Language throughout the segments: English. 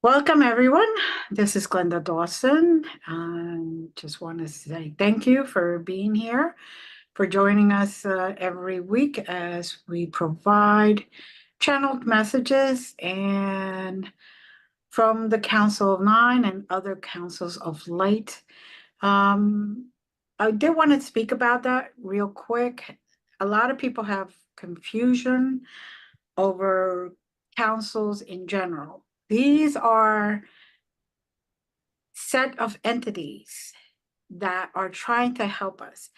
Welcome, everyone. This is Glenda Dawson. Just want to say thank you for being here, for joining us every week as we provide channeled messages and from the Council of Nine and other councils of light. Um, I did want to speak about that real quick. A lot of people have confusion over councils in general. These are set of entities that are trying to help us.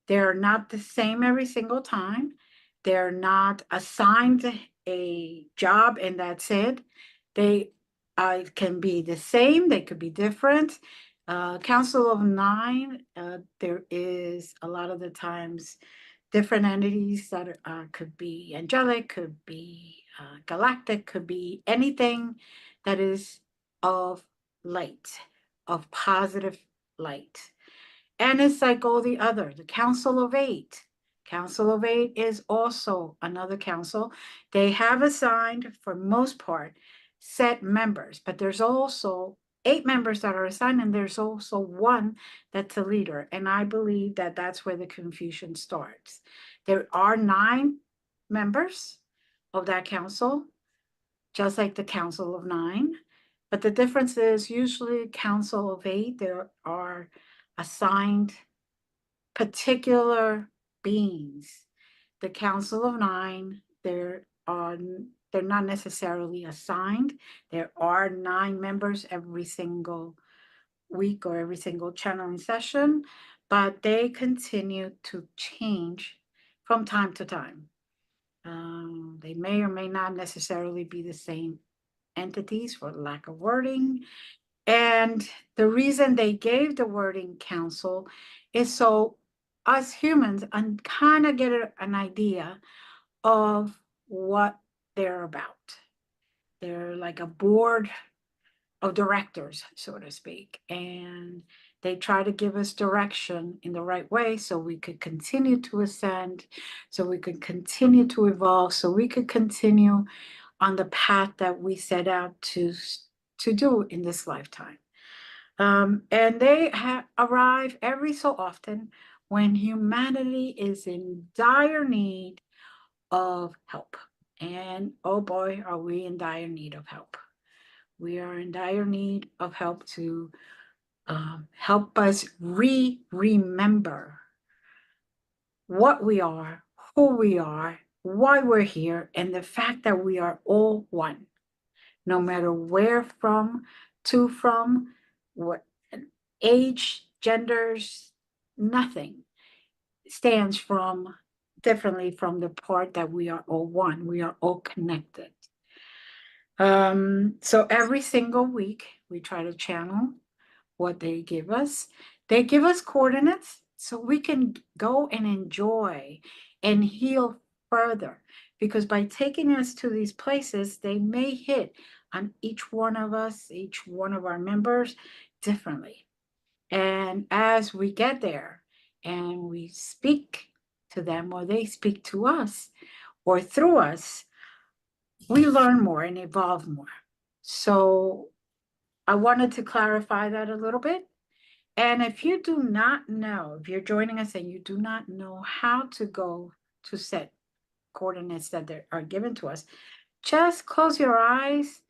They're not the same every single time. They're not assigned a job and that's it. They can be the same, they could be different. Council of Nine, there is a lot of the times different entities that could be angelic, could be galactic, could be anything that is of light, of positive light. And it's like all the other, the Council of Eight. Council of Eight is also another council. They have assigned, for most part, set members, but there's also 8 members that are assigned, and there's also one that's a leader. And I believe that that's where the confusion starts. There are 9 members of that council, just like the Council of Nine. But the difference is usually Council of Eight, there are assigned particular beings. The Council of Nine, they're not necessarily assigned. There are 9 members every single week or every single channeling session, but they continue to change from time to time. They may or may not necessarily be the same entities, for lack of wording. And the reason they gave the wording council is so us humans kind of get an idea of what they're about. They're like a board of directors, so to speak, and they try to give us direction in the right way so we could continue to ascend, so we could continue to evolve, so we could continue on the path that we set out to do in this lifetime. And they arrive every so often when humanity is in dire need of help. And oh boy, are we in dire need of help. We are in dire need of help to help us remember what we are, who we are, why we're here, and the fact that we are all one, no matter where from, what age, genders, nothing stands from differently from the part that we are all one. We are all connected. So every single week we try to channel what they give us. They give us coordinates so we can go and enjoy and heal further. Because by taking us to these places, they may hit on each one of us, each one of our members differently. And as we get there and we speak to them, or they speak to us, or through us, we learn more and evolve more. So I wanted to clarify that a little bit. And if you do not know, if you're joining us and you do not know how to go to set coordinates that are given to us, just close your eyes,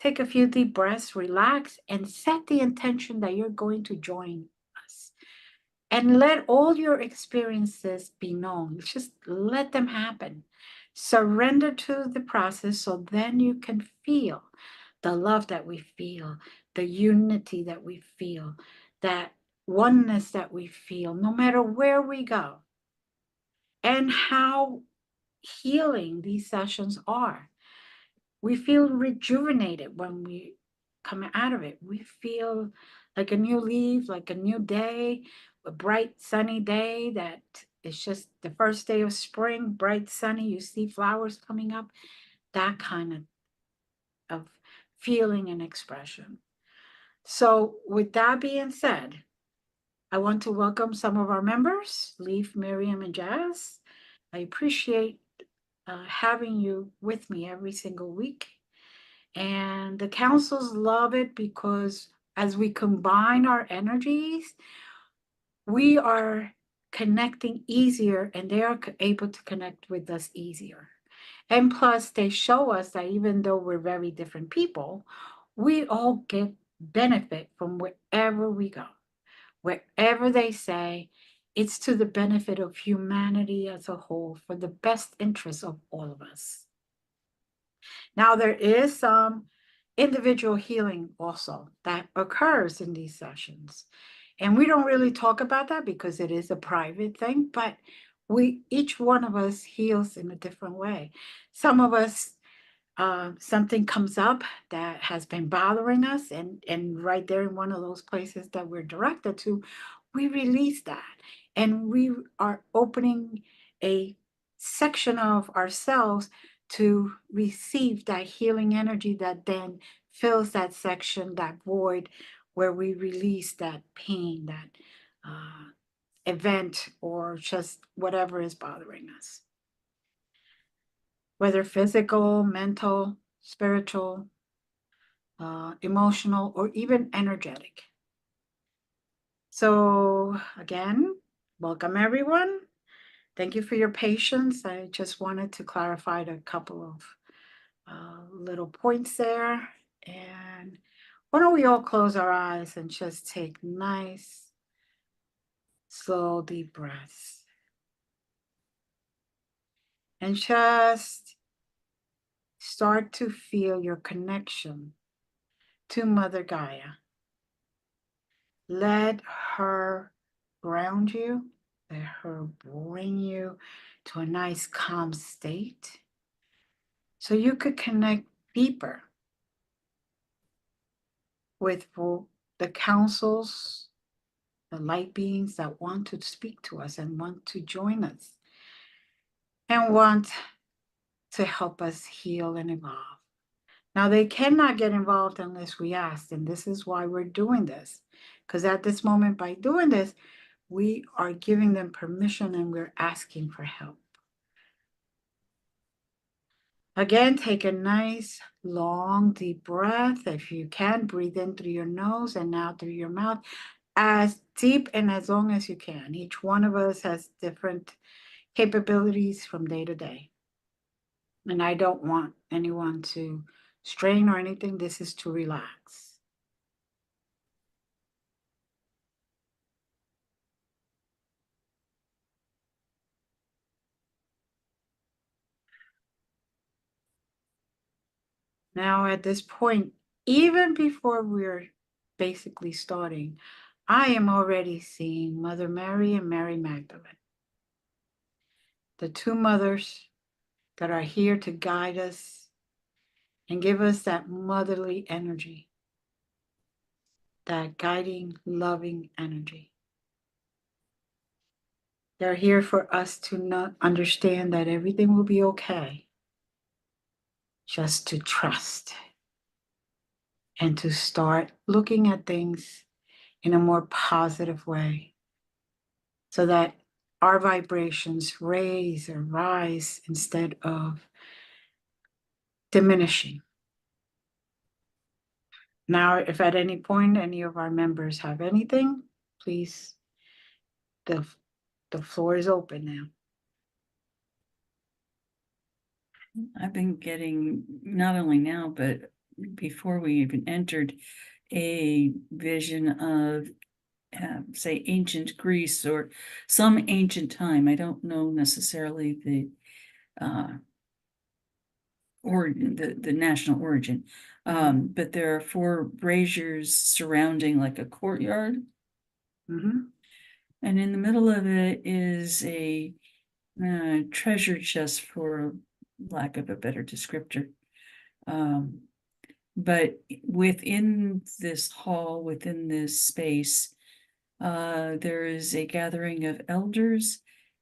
take a few deep breaths, relax, and set the intention that you're going to join us. And let all your experiences be known. Just let them happen. Surrender to the process so then you can feel the love that we feel, the unity that we feel, that oneness that we feel, no matter where we go, and how healing these sessions are. We feel rejuvenated when we come out of it. We feel like a new leaf, like a new day, a bright, sunny day that it's just the first day of spring, bright, sunny. You see flowers coming up, that kind of feeling and expression. So, with that being said, I want to welcome some of our members, Leaf, Miriam, and Jazz. I appreciate having you with me every single week. And the councils love it because as we combine our energies, we are connecting easier and they are able to connect with us easier. And plus, they show us that even though we're very different people, we all get benefit from wherever we go. Wherever they say, it's to the benefit of humanity as a whole for the best interest of all of us. Now, there is some individual healing also that occurs in these sessions. And we don't really talk about that because it is a private thing, but we each one of us heals in a different way. Some of us something comes up that has been bothering us, and right there in one of those places that we're directed to, we release that, and we are opening a section of ourselves to receive that healing energy that then fills that section, that void where we release that pain, that event, or just whatever is bothering us, whether physical, mental, spiritual, emotional, or even energetic. So, again, welcome everyone. Thank you for your patience. I just wanted to clarify a couple of little points there. And why don't we all close our eyes and just take nice, slow, deep breaths. And just start to feel your connection to Mother Gaia. Let her ground you, let her bring you to a nice calm state so you could connect deeper with the councils, the light beings that want to speak to us and want to join us and want to help us heal and evolve. Now, they cannot get involved unless we ask, and this is why we're doing this. Because at this moment, by doing this, we are giving them permission and we're asking for help. Again, take a nice, long, deep breath. If you can, breathe in through your nose and out through your mouth, as deep and as long as you can. Each one of us has different capabilities from day to day. And I don't want anyone to strain or anything. This is to relax. Now, at this point, even before we're basically starting, I am already seeing Mother Mary and Mary Magdalene, the two mothers that are here to guide us and give us that motherly energy, that guiding, loving energy. They're here for us to not understand that everything will be okay, just to trust and to start looking at things in a more positive way so that our vibrations raise or rise instead of diminishing. Now, if at any point any of our members have anything, please, the floor is open now. I've been getting, not only now, but before we even entered, a vision of, say, ancient Greece or some ancient time. I don't know necessarily the origin, the national origin, but there are four braziers surrounding like a courtyard. Mm-hmm. And in the middle of it is a treasure chest, for lack of a better descriptor. But within this hall, within this space, there is a gathering of elders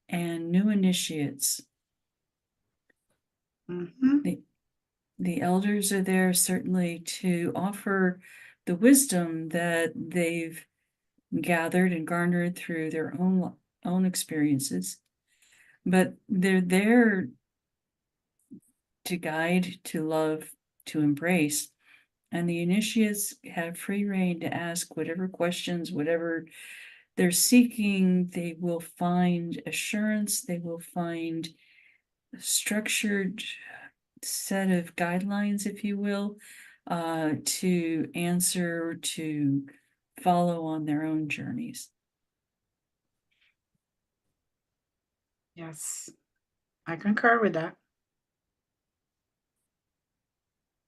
and new initiates. Mm-hmm. The elders are there certainly to offer the wisdom that they've gathered and garnered through their own experiences, but they're there to guide, to love, to embrace. And the initiates have free rein to ask whatever questions, whatever they're seeking. They will find assurance, they will find a structured set of guidelines, if you will, to answer, to follow on their own journeys. Yes, I concur with that.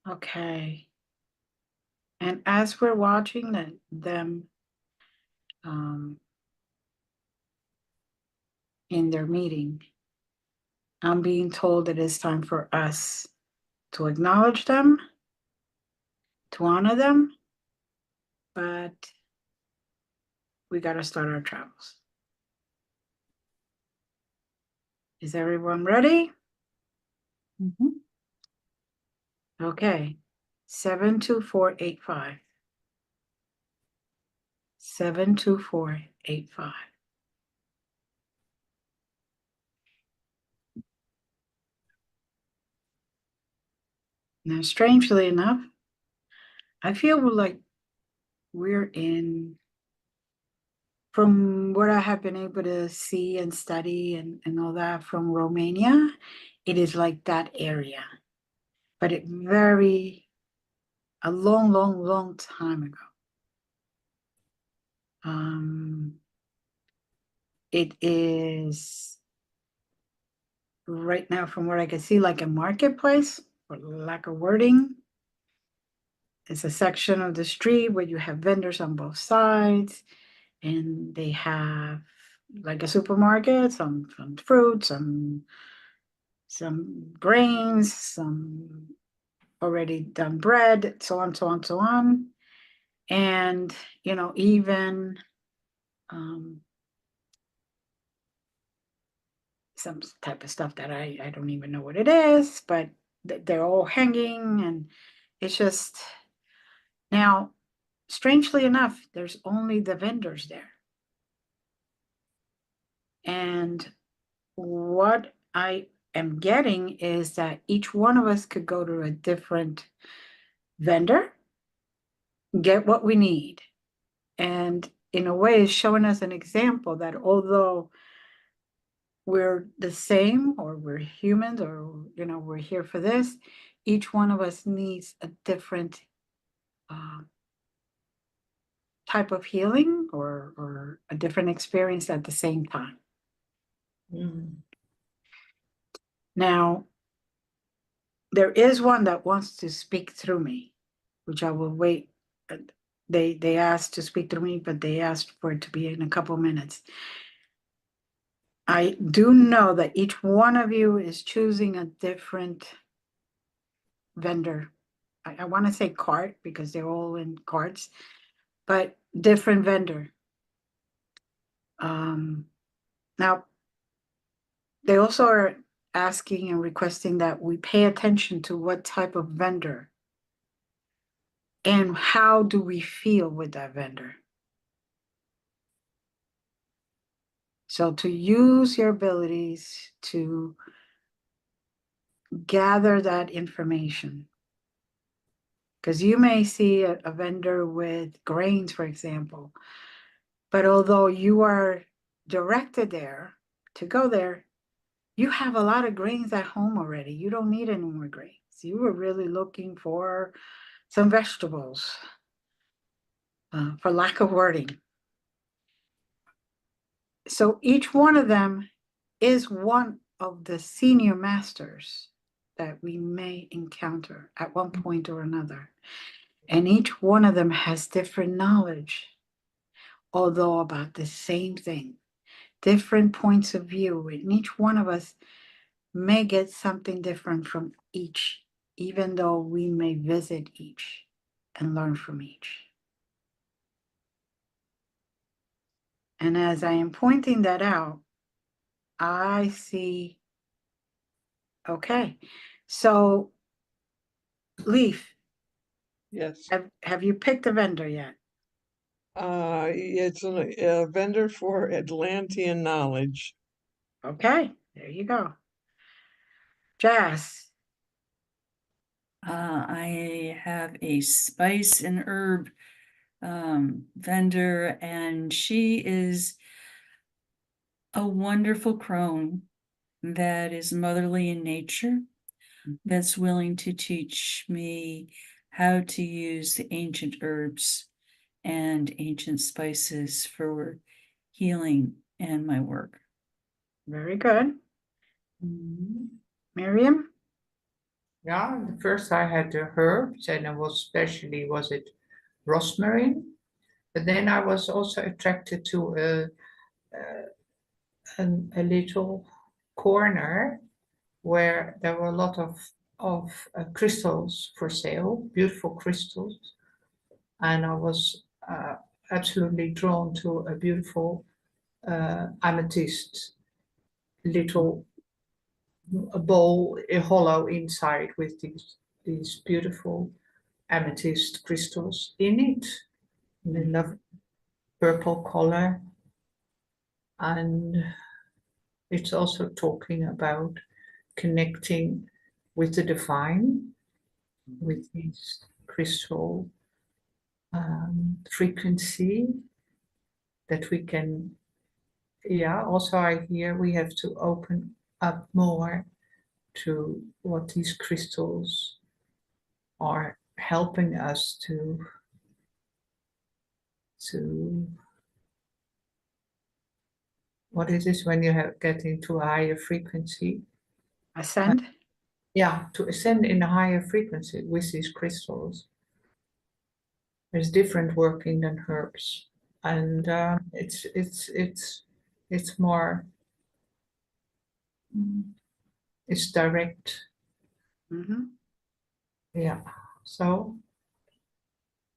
Okay. And as we're watching them in their meeting, I'm being told that it's time for us to acknowledge them, to honor them, but we got to start our travels. Is everyone ready? Mhm. Okay. 72485. 72485. Now, strangely enough, I feel like we're in, from what I have been able to see and study and all that from Romania, it is like that area. But a long, long, long time ago. It is right now, from what I can see, like a marketplace, for lack of wording. It's a section of the street where you have vendors on both sides, and they have like a supermarket, some fruit, some grains, some already done bread, so on, so on, so on. And, even some type of stuff that I don't even know what it is, but they're all hanging, and it's just, now, strangely enough, there's only the vendors there. And what I am getting is that each one of us could go to a different vendor, get what we need. And in a way, it's showing us an example that although we're the same, or we're humans, or we're here for this, each one of us needs a different type of healing, or a different experience at the same time. Now, there is one that wants to speak through me, which I will wait. They asked to speak through me, but they asked for it to be in a couple minutes. I do know that each one of you is choosing a different vendor. I want to say cart because they're all in carts, but different vendor. Now, they also are asking and requesting that we pay attention to what type of vendor and how do we feel with that vendor. So to use your abilities to gather that information, because you may see a vendor with grains, for example, but although you are directed there to go there, you have a lot of grains at home already. You don't need any more grains. You were really looking for some vegetables, for lack of wording. So each one of them is one of the senior masters that we may encounter at one point or another. And each one of them has different knowledge, although about the same thing, different points of view. And each one of us may get something different from each, even though we may visit each and learn from each. And as I am pointing that out, I see, okay, so Leaf, Yes. have you picked a vendor yet? It's a vendor for Atlantean knowledge. Okay, there you go. Jazz, I have a spice and herb vendor, and she is a wonderful crone that is motherly in nature, that's willing to teach me how to use the ancient herbs and ancient spices for healing and my work. Very good. Mhm. Miriam? Yeah, the first I had the herbs, and was it rosemary? But then I was also attracted to a little corner where there were a lot of crystals for sale, beautiful crystals, and I was absolutely drawn to a beautiful amethyst little a bowl, a hollow inside with these beautiful amethyst crystals in it. And I love purple color, and it's also talking about connecting with the divine, with this crystal frequency that we can. Yeah, also I hear we have to open up more to what these crystals are helping us to what is this when you have get into a higher frequency? Ascend? Yeah, to ascend in a higher frequency with these crystals. There's different working than herbs, and it's more it's direct. Mhm. Yeah, so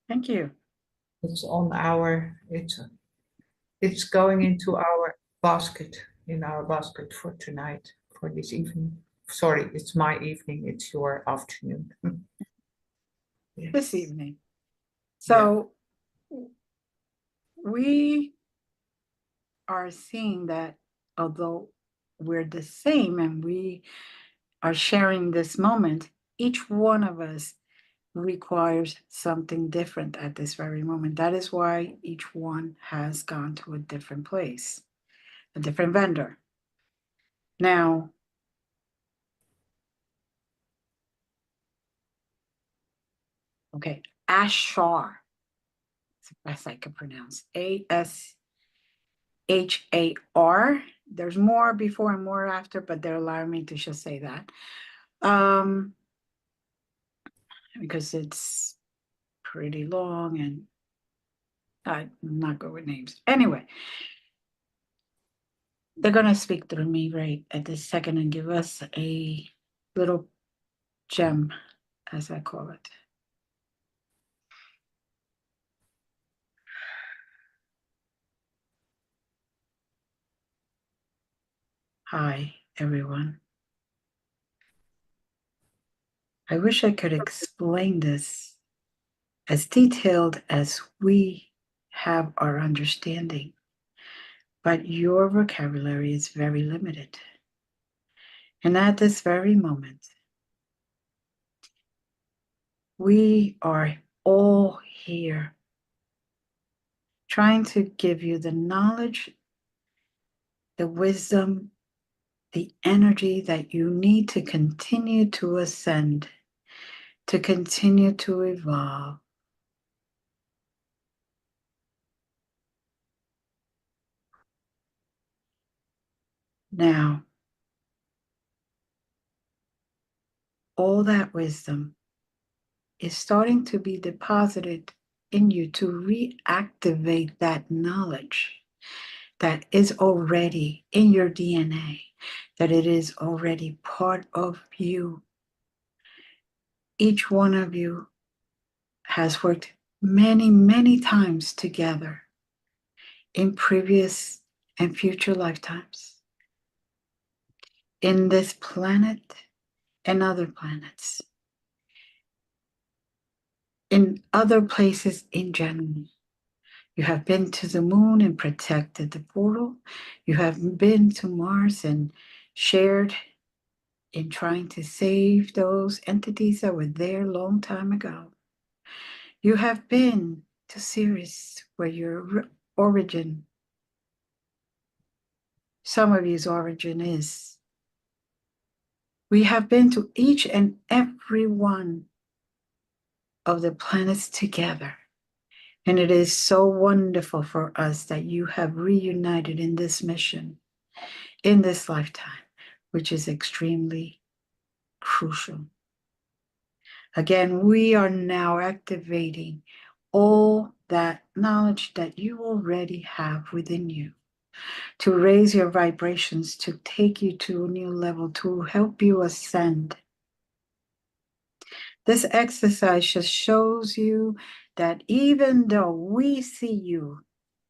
Thank you. it's on our it's going into our basket in our basket for tonight for this evening. Sorry, it's my evening. It's your afternoon. This Yes. evening. So we are seeing that although we're the same and we are sharing this moment, each one of us requires something different at this very moment. That is why each one has gone to a different place, a different vendor. Now, okay, Ashar, it's the best I can pronounce. Ashar. There's more before and more after, but they're allowing me to just say that. Because it's pretty long and I'm not good with names. Anyway, they're going to speak through me right at this second and give us a little gem, as I call it. Hi, everyone. I wish I could explain this as detailed as we have our understanding, but your vocabulary is very limited. And at this very moment, we are all here trying to give you the knowledge, the wisdom, the energy that you need to continue to ascend, to continue to evolve. Now, all that wisdom is starting to be deposited in you to reactivate that knowledge that is already in your DNA, that it is already part of you. Each one of you has worked many, many times together in previous and future lifetimes, in this planet and other planets, in other places in general. You have been to the moon and protected the portal. You have been to Mars and shared in trying to save those entities that were there a long time ago. You have been to Sirius, where your origin, some of you's origin is. We have been to each and every one of the planets together. And it is so wonderful for us that you have reunited in this mission, in this lifetime, which is extremely crucial. Again, we are now activating all that knowledge that you already have within you to raise your vibrations, to take you to a new level, to help you ascend. This exercise just shows you that even though we see you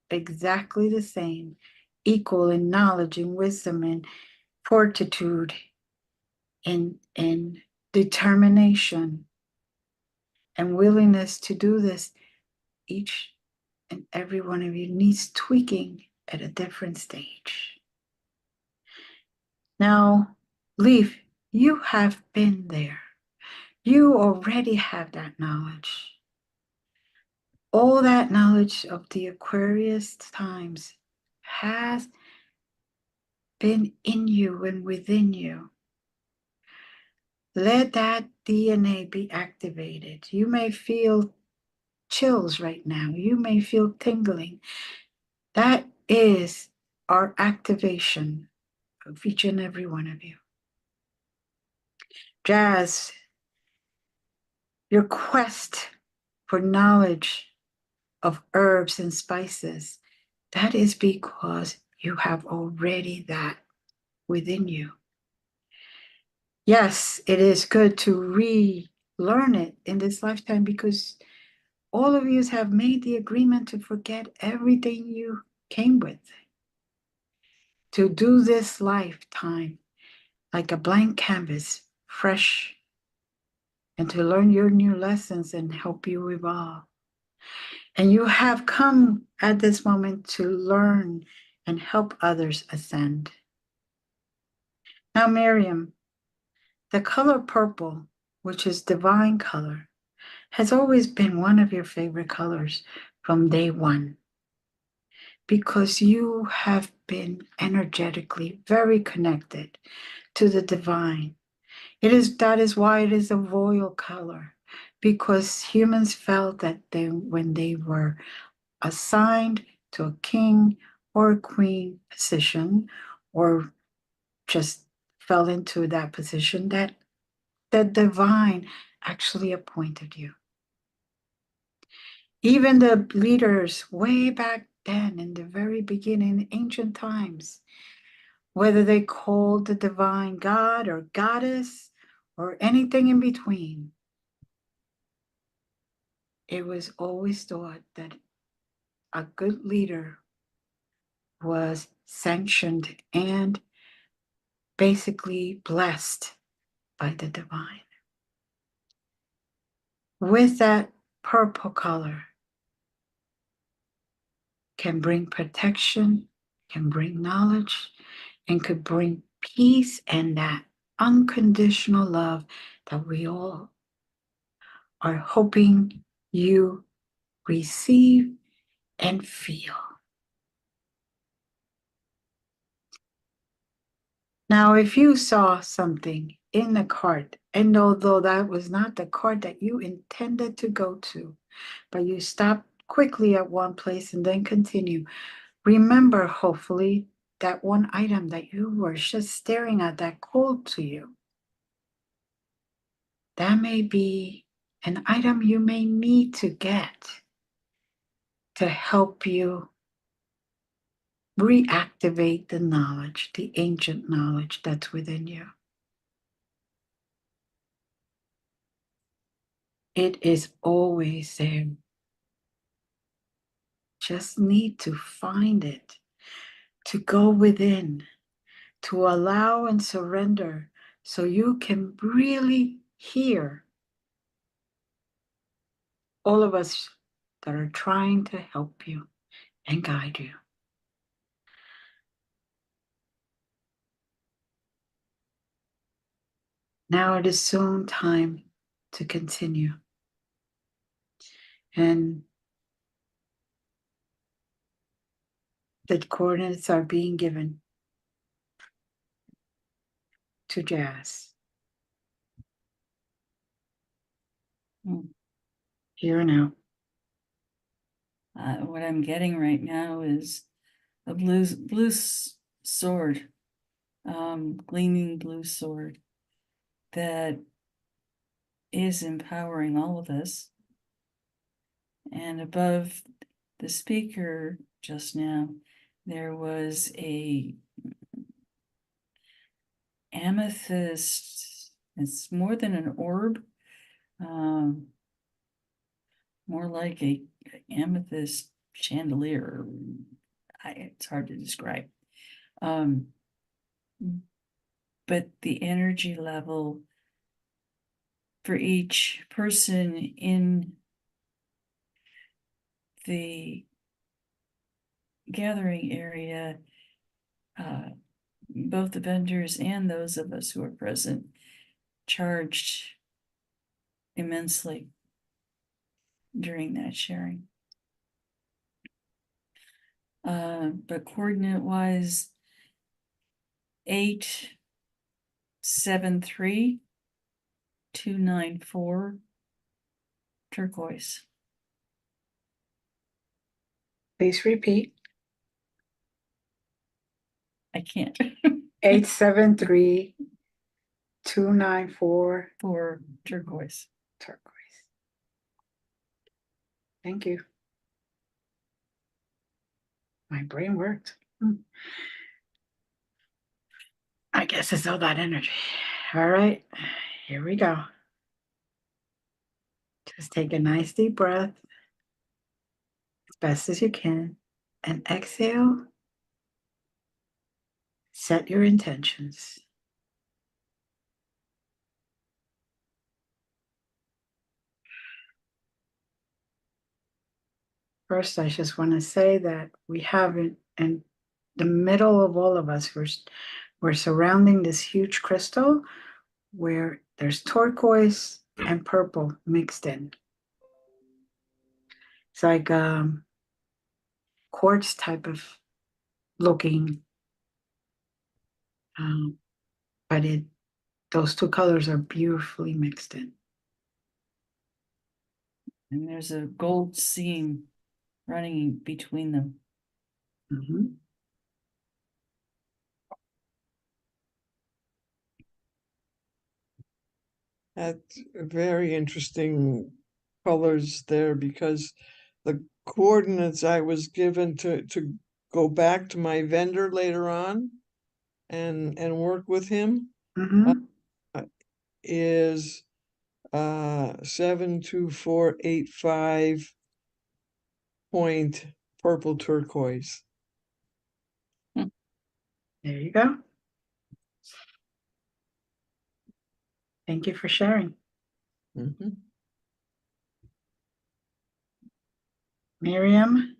exactly the same, equal in knowledge and wisdom and fortitude and determination and willingness to do this, each and every one of you needs tweaking at a different stage. Now, Leaf, you have been there. You already have that knowledge. All that knowledge of the Aquarius times has been in you and within you. Let that DNA be activated. You may feel chills right now. You may feel tingling. That is our activation of each and every one of you. Jazz, your quest for knowledge of herbs and spices, that is because you have already that within you. Yes, it is good to relearn it in this lifetime because all of you have made the agreement to forget everything you came with. To do this lifetime like a blank canvas, fresh, and to learn your new lessons and help you evolve. And you have come at this moment to learn and help others ascend. Now, Miriam, the color purple, which is divine color, has always been one of your favorite colors from day one, because you have been energetically very connected to the divine. That is why it is a royal color, because humans felt that when they were assigned to a king or a queen position, or just fell into that position, that the divine actually appointed you. Even the leaders way back then, in the very beginning, ancient times, whether they called the divine God or goddess or anything in between, it was always thought that a good leader was sanctioned and basically blessed by the divine. With that purple color can bring protection, can bring knowledge, and could bring peace and that unconditional love that we all are hoping you receive and feel. Now, if you saw something in the cart, and although that was not the cart that you intended to go to, but you stopped quickly at one place and then continue, remember, hopefully, that one item that you were just staring at that called to you. That may be an item you may need to get to help you reactivate the knowledge, the ancient knowledge that's within you. It is always there. Just need to find it, to go within, to allow and surrender so you can really hear all of us that are trying to help you and guide you. Now it is soon time to continue. And the coordinates are being given to Jazz Hmm. here now. What I'm getting right now is a blue sword, gleaming blue sword that is empowering all of us. And above the speaker just now, there was a amethyst. It's more than an orb, um, more like a amethyst chandelier. It's hard to describe. But the energy level for each person in the gathering area, both the vendors and those of us who are present, charged immensely during that sharing. But coordinate wise, 873-294 turquoise. Please repeat. I can't. 873-294 For turquoise. turquoise. Thank you. My brain worked. I guess it's all that energy. All right, here we go. Just take a nice deep breath as best as you can and exhale. Set your intentions. First, I just want to say that we have in the middle of all of us, we're surrounding this huge crystal where there's turquoise and purple mixed in. It's like quartz type of looking, but those two colors are beautifully mixed in. And there's a gold seam running between them. Mhm. That's very interesting colors there, because the coordinates I was given to go back to my vendor later on and work with him Mhm. is 72485 point purple turquoise. There you go. Thank you for sharing. Mhm. Miriam,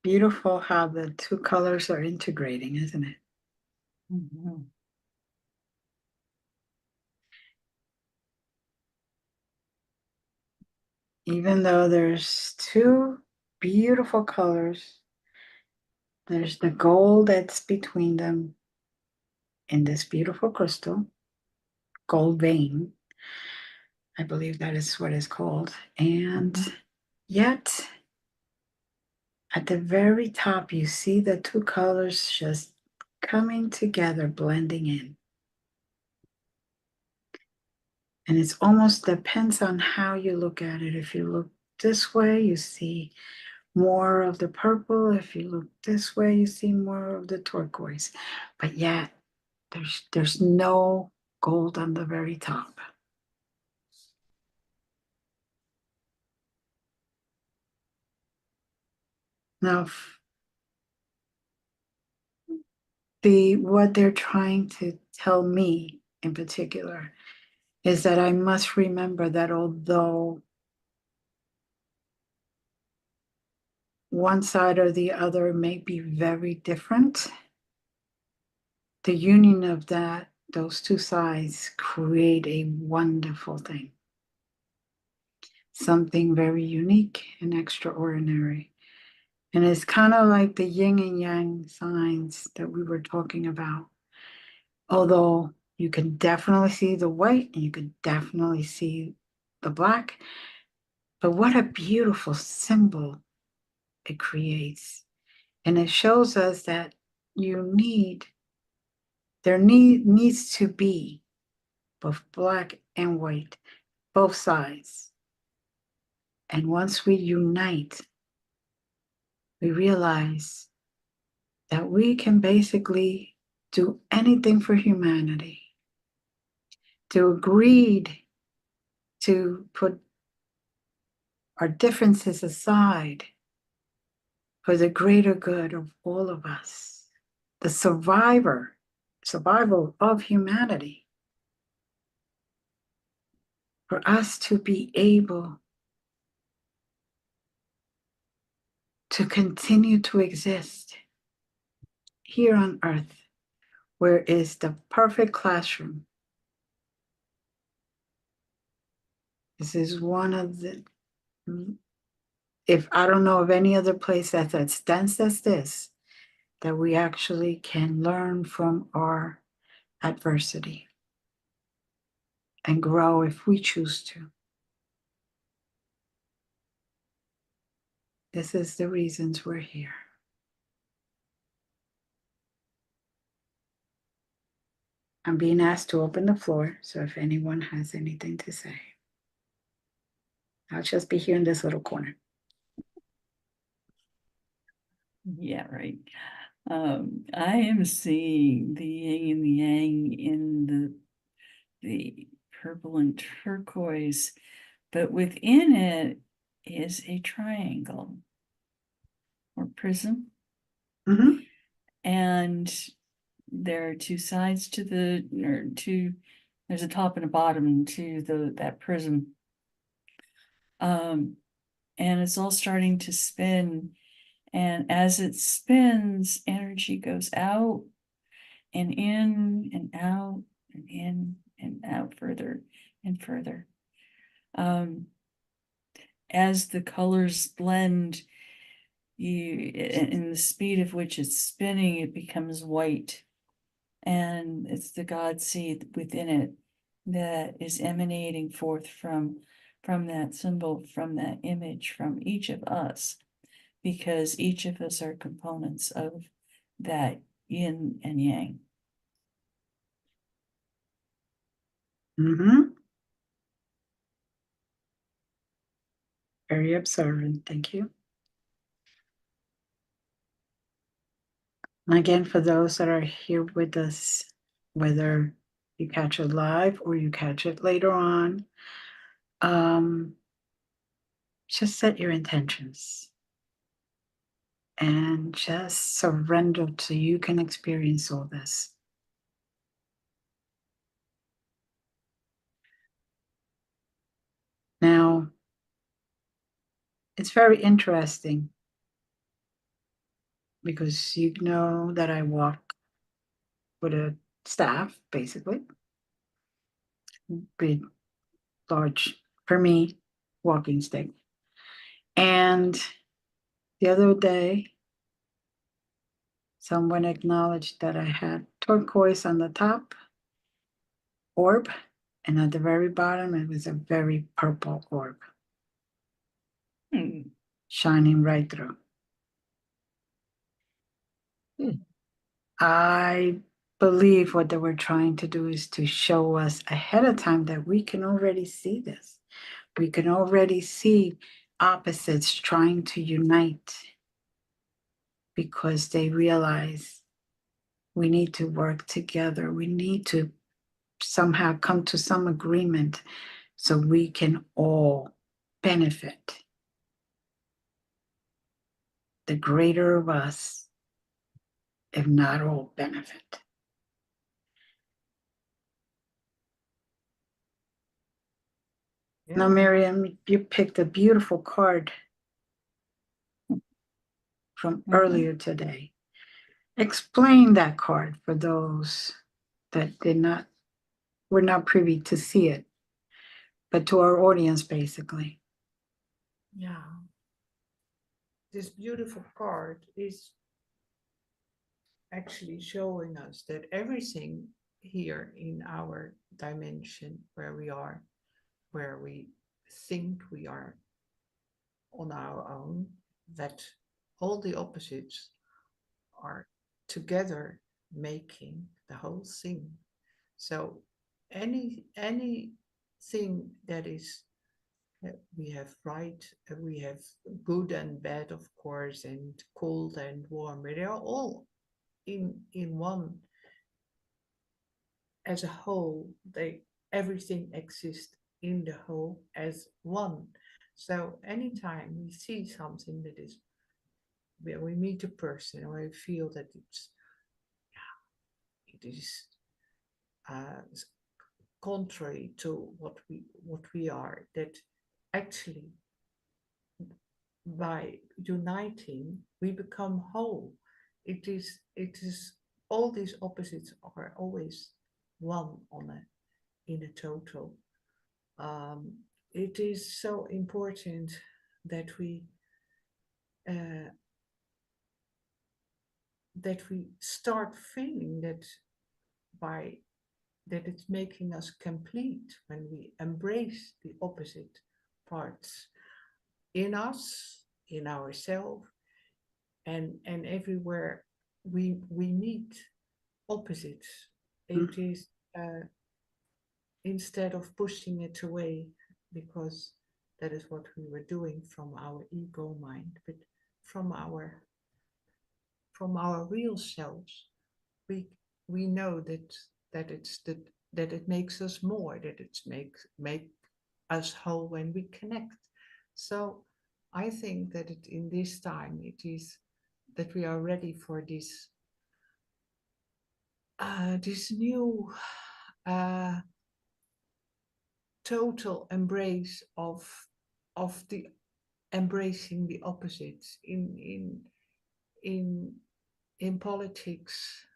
beautiful how the two colors are integrating, isn't it? Mhm. Even though there's two beautiful colors, there's the gold that's between them in this beautiful crystal, gold vein. I believe that is what it's called. And yet, at the very top, you see the two colors just coming together, blending in. And it's almost depends on how you look at it. If you look this way, you see more of the purple. If you look this way, you see more of the turquoise. But yet, there's no gold on the very top. Now, what they're trying to tell me in particular is that I must remember that although one side or the other may be very different, the union of those two sides create a wonderful thing. Something very unique and extraordinary. And it's kind of like the yin and yang signs that we were talking about. Although you can definitely see the white and you can definitely see the black. But what a beautiful symbol it creates. And it shows us that there needs to be both black and white, both sides. And once we unite, we realize that we can basically do anything for humanity. To agree to put our differences aside for the greater good of all of us, the survival of humanity, for us to be able to continue to exist here on earth, where is the perfect classroom. This is one of the, if I don't know of any other place that's as dense as this, that we actually can learn from our adversity and grow if we choose to. This is the reasons we're here. I'm being asked to open the floor, so if anyone has anything to say, I'll just be here in this little corner. Yeah, right. I am seeing the yin and the yang in the purple and turquoise, but within it is a triangle or prism. Mm-hmm. And there are two sides to there's a top and a bottom to that prism. And it's all starting to spin. And as it spins, energy goes out and in and out and in and out further and further. As the colors blend, in the speed of which it's spinning, it becomes white. And it's the God seed within it that is emanating forth from that symbol, from that image, from each of us, because each of us are components of that yin and yang. Mm-hmm. Very observant, thank you. And again, for those that are here with us, whether you catch it live or you catch it later on, just set your intentions and just surrender so you can experience all this. Now, it's very interesting because you know that I walk with a staff, basically, big, large, for me, walking stick. And the other day, someone acknowledged that I had turquoise on the top orb, and at the very bottom, it was a very purple orb shining right through. I believe what they were trying to do is to show us ahead of time that we can already see this. We can already see opposites trying to unite because they realize we need to work together. We need to somehow come to some agreement so we can all benefit. The greater of us, if not all, benefit. Now, Miriam, you picked a beautiful card from earlier today. Explain that card for those that were not privy to see it, but to our audience, basically. Yeah. This beautiful card is actually showing us that everything here in our dimension where we think we are on our own, that all the opposites are together making the whole thing. So anything that is we have right, we have good and bad, of course, and cold and warm. But they are all in one as a whole. Everything exists in the whole as one. So anytime we see something that is, where we meet a person or we feel that it is contrary to what we are, that actually by uniting we become whole. It is all these opposites are always one in a total. It is so important that uh, we start feeling that it's making us complete when we embrace the opposite parts in us, in ourselves, and everywhere we meet opposites. It is instead of pushing it away, because that is what we were doing from our ego mind, but from our real selves, we know that it's that it makes us more, that it's make us whole when we connect. So I think that in this time it is that we are ready for this new total embrace of the embracing the opposites in in politics.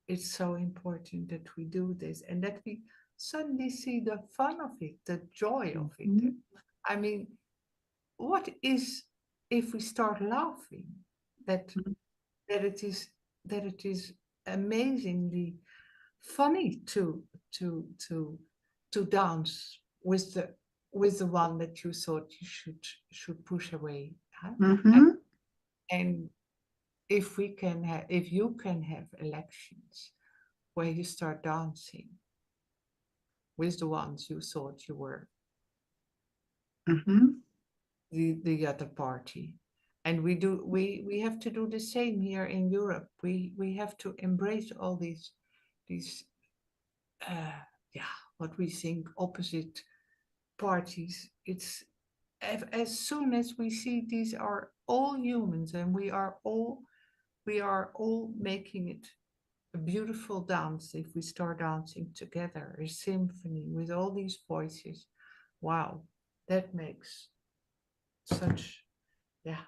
It's so important that we do this and that we suddenly see the fun of it, the joy of it. Mhm. I mean, what is if we start laughing that Mhm. that it is that it is amazingly funny to to dance with the one that you thought you should push away, huh? Mhm. And if you can have elections where you start dancing with the ones you thought you were Mhm. the other party. And we have to do the same here in Europe. We have to embrace all these uh, yeah, what we think opposite parties. It's as soon as we see these are all humans and we are all making it a beautiful dance if we start dancing together, a symphony with all these voices. Wow, that makes such, yeah,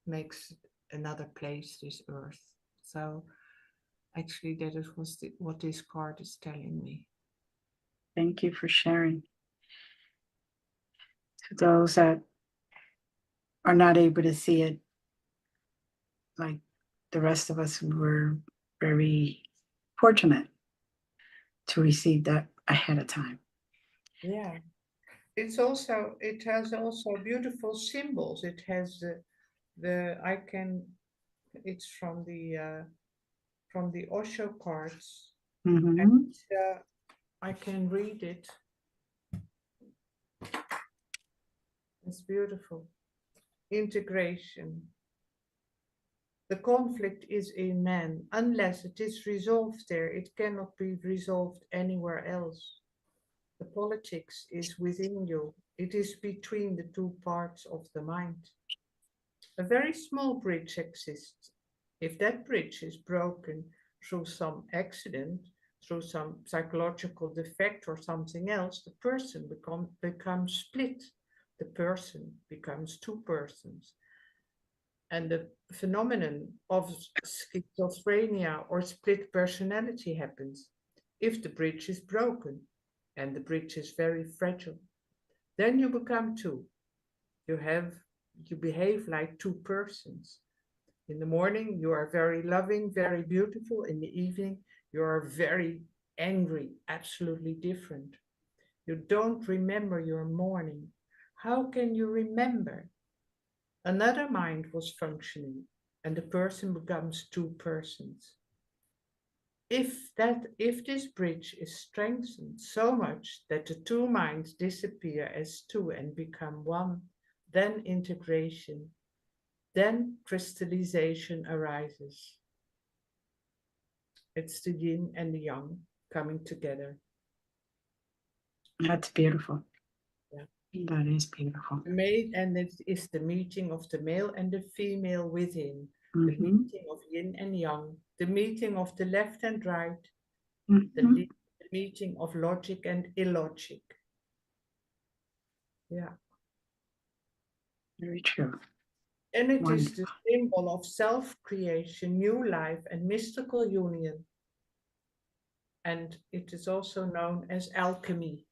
makes another place, this earth. So actually, that is what this card is telling me. Thank you for sharing. To those that are not able to see it, like the rest of us, were very fortunate to receive that ahead of time. Yeah, it has also beautiful symbols. It has the I can it's from the Osho cards. And Mhm. I can read it. It's beautiful. Integration. The conflict is in man. Unless it is resolved there, it cannot be resolved anywhere else. The politics is within you. It is between the two parts of the mind. A very small bridge exists. If that bridge is broken through some accident, through some psychological defect or something else, the person becomes split. The person becomes two persons. And the phenomenon of schizophrenia or split personality happens if the bridge is broken, and the bridge is very fragile. Then you become two. You behave like two persons. In the morning, you are very loving, very beautiful. In the evening, you are very angry, absolutely different. You don't remember your morning. How can you remember? Another mind was functioning, and the person becomes two persons. If this bridge is strengthened so much that the two minds disappear as two and become one, then integration, then crystallization arises. It's the yin and the yang coming together. That's beautiful. Yeah. That is beautiful. And it is the meeting of the male and the female within, the Mhm, meeting of yin and yang, the meeting of the left and right, the mhm. meeting of logic and illogic. Yeah. Very true. And it is Wonderful. the symbol of self-creation, new life, and mystical union. And it is also known as alchemy.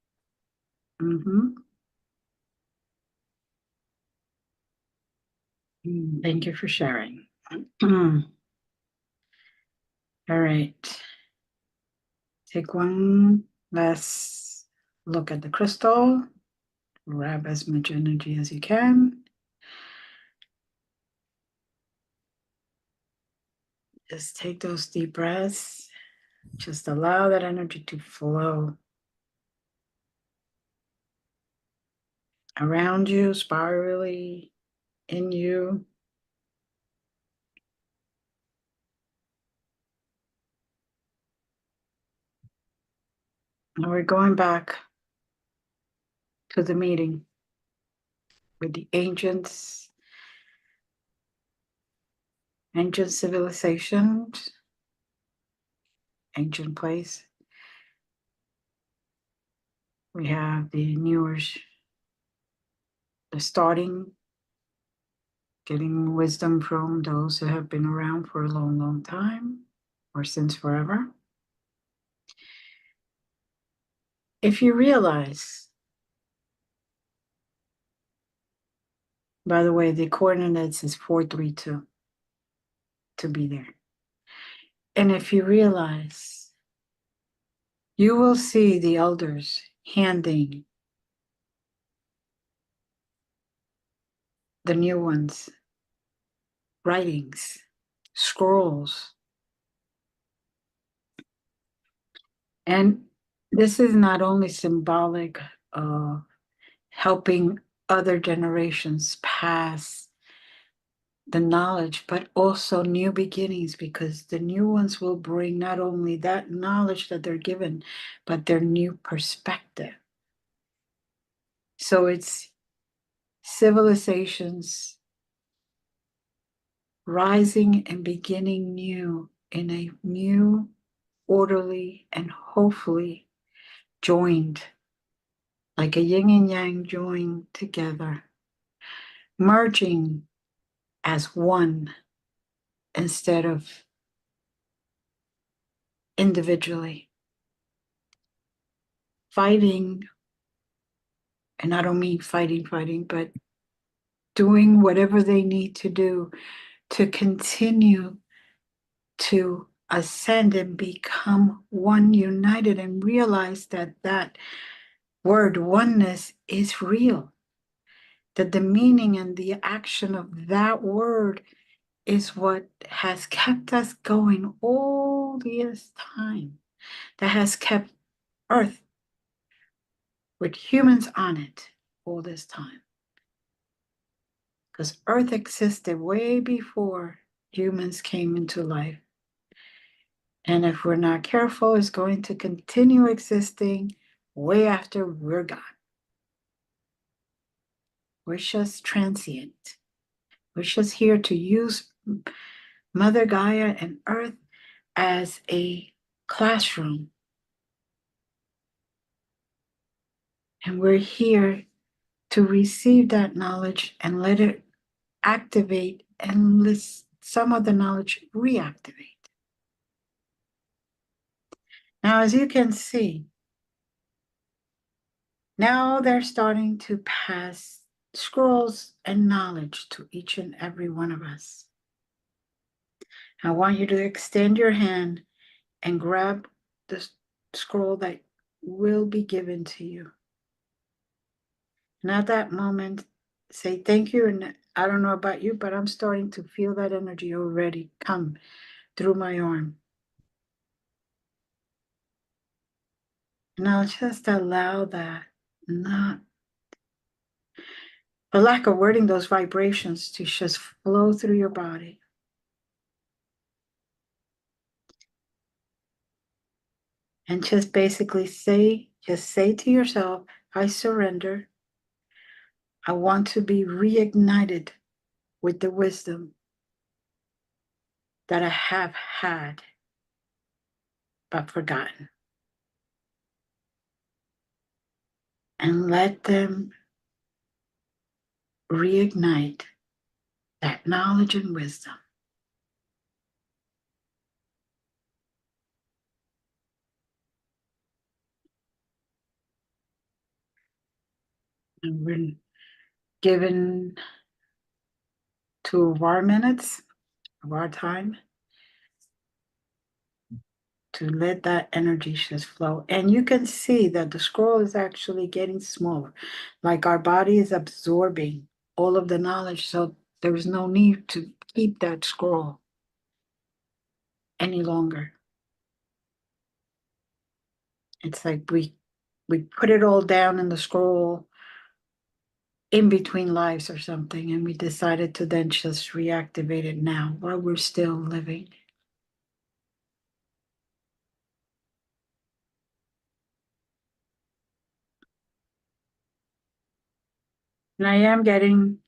Mhm. Thank you for sharing. All right. Take one last look at the crystal. Grab as much energy as you can. Just take those deep breaths. Just allow that energy to flow around you, spirally in you. And we're going back to the meeting with the ancient civilizations, ancient place. We have the newer, the starting, getting wisdom from those who have been around for a long, long time or since forever. If you realize, by the way, the coordinates is 432 to be there. And if you realize, you will see the elders handing the new ones writings, scrolls. And this is not only symbolic of helping other generations pass the knowledge, but also new beginnings, because the new ones will bring not only that knowledge that they're given, but their new perspective. So it's civilizations rising and beginning new in a new, orderly, and hopefully joined, like a yin and yang joined together, merging as one instead of individually, fighting. And I don't mean fighting, but doing whatever they need to do to continue to ascend and become one, united, and realize that that word oneness is real, that the meaning and the action of that word is what has kept us going all this time, that has kept Earth with humans on it all this time. Because Earth existed way before humans came into life. And if we're not careful, it's going to continue existing way after we're gone. We're just transient. We're just here to use Mother Gaia and Earth as a classroom. And we're here to receive that knowledge and let it activate and let some of the knowledge reactivate. Now, as you can see, now they're starting to pass scrolls and knowledge to each and every one of us. I want you to extend your hand and grab the scroll that will be given to you. And at that moment, say thank you. And I don't know about you, but I'm starting to feel that energy already come through my arm. Now just allow that, not, for lack of wording, those vibrations to just flow through your body. And just basically say to yourself, I surrender. I want to be reignited with the wisdom that I have had but forgotten. And let them reignite that knowledge and wisdom. And we're given 2 of our minutes of our time to let that energy just flow. And you can see that the scroll is actually getting smaller, like our body is absorbing all of the knowledge. So there is no need to keep that scroll any longer. It's like we put it all down in the scroll in between lives or something, and we decided to then just reactivate it now while we're still living. And I am getting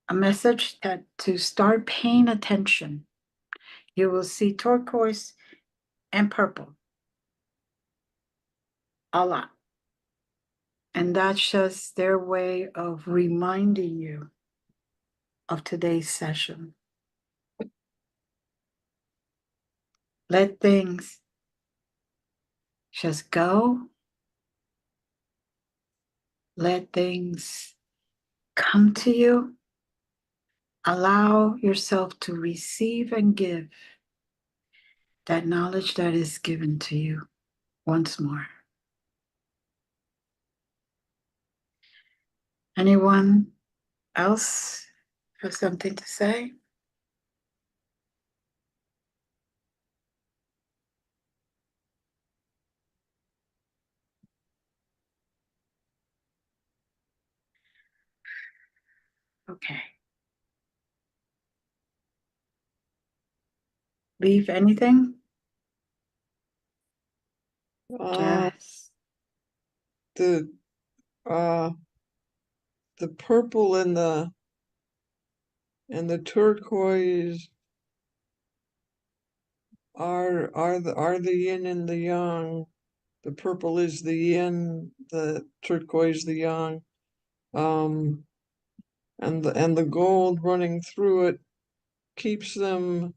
a message that to start paying attention. You will see turquoise and purple a lot. And that's just their way of reminding you of today's session. Let things just go. Let things come to you. Allow yourself to receive and give that knowledge that is given to you once more. Anyone else have something to say? Okay. Leave anything? Uh, Just the uh the purple and the turquoise are the yin and the yang. The purple is the yin, the turquoise the yang. And the gold running through it keeps them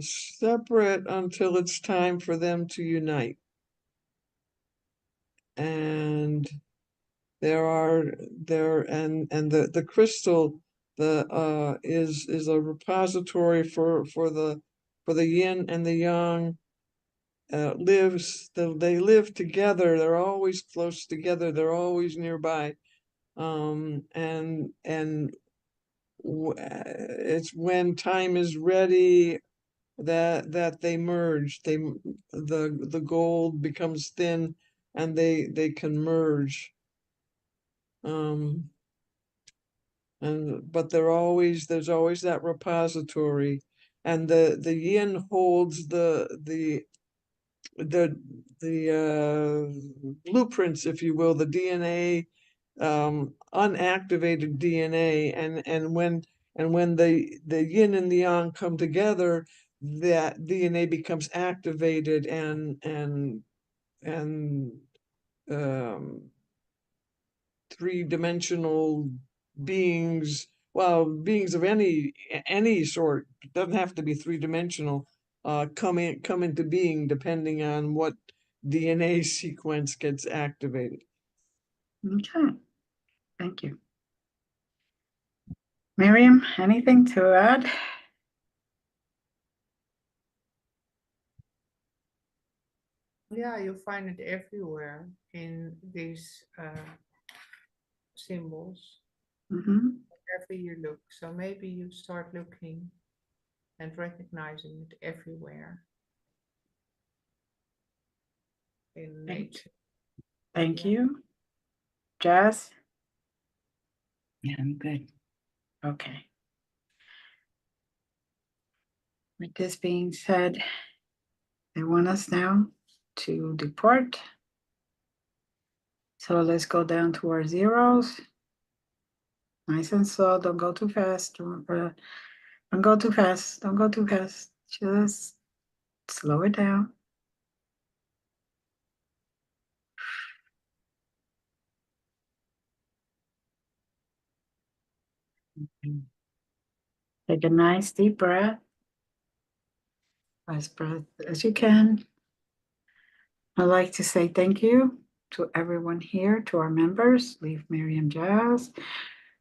separate until it's time for them to unite. And the crystal is a repository for the yin and the yang. They live together. They're always close together. They're always nearby. And it's when time is ready that they merge. The gold becomes thin, and they can merge. But there's always that repository, and the yin holds the blueprints, if you will, the DNA, unactivated DNA, and when the yin and the yang come together, that DNA becomes activated, and three-dimensional beings well, beings of any sort, doesn't have to be three-dimensional, come into being depending on what DNA sequence gets activated. Okay, thank you. Miriam, anything to add? Yeah, you find it everywhere in these symbols, Mm-hmm. wherever you look. So maybe you start looking and recognizing it everywhere in nature. Thank Yeah. you. Jazz? Yeah, I'm good. Okay. With this being said, they want us now to depart. So let's go down to our zeros. Nice and slow. Don't go too fast. Don't go too fast. Don't go too fast. Just slow it down. Take a nice deep breath. As breath as you can. I'd like to say thank you to everyone here, to our members, Leave Miriam Jazz,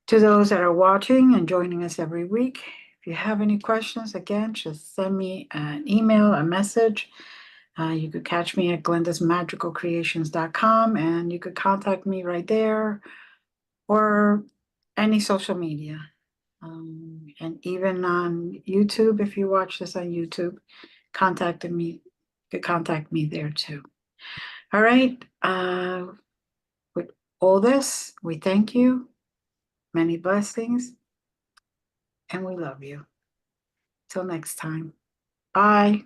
to those that are watching and joining us every week. If you have any questions, again, just send me an email, a message. You could catch me at glendasmagicalcreations.com, and you could contact me right there or any social media. And even on YouTube, if you watch this on YouTube, you could contact me there too. All right. With all this, we thank you. Many blessings. And we love you. Till next time. Bye.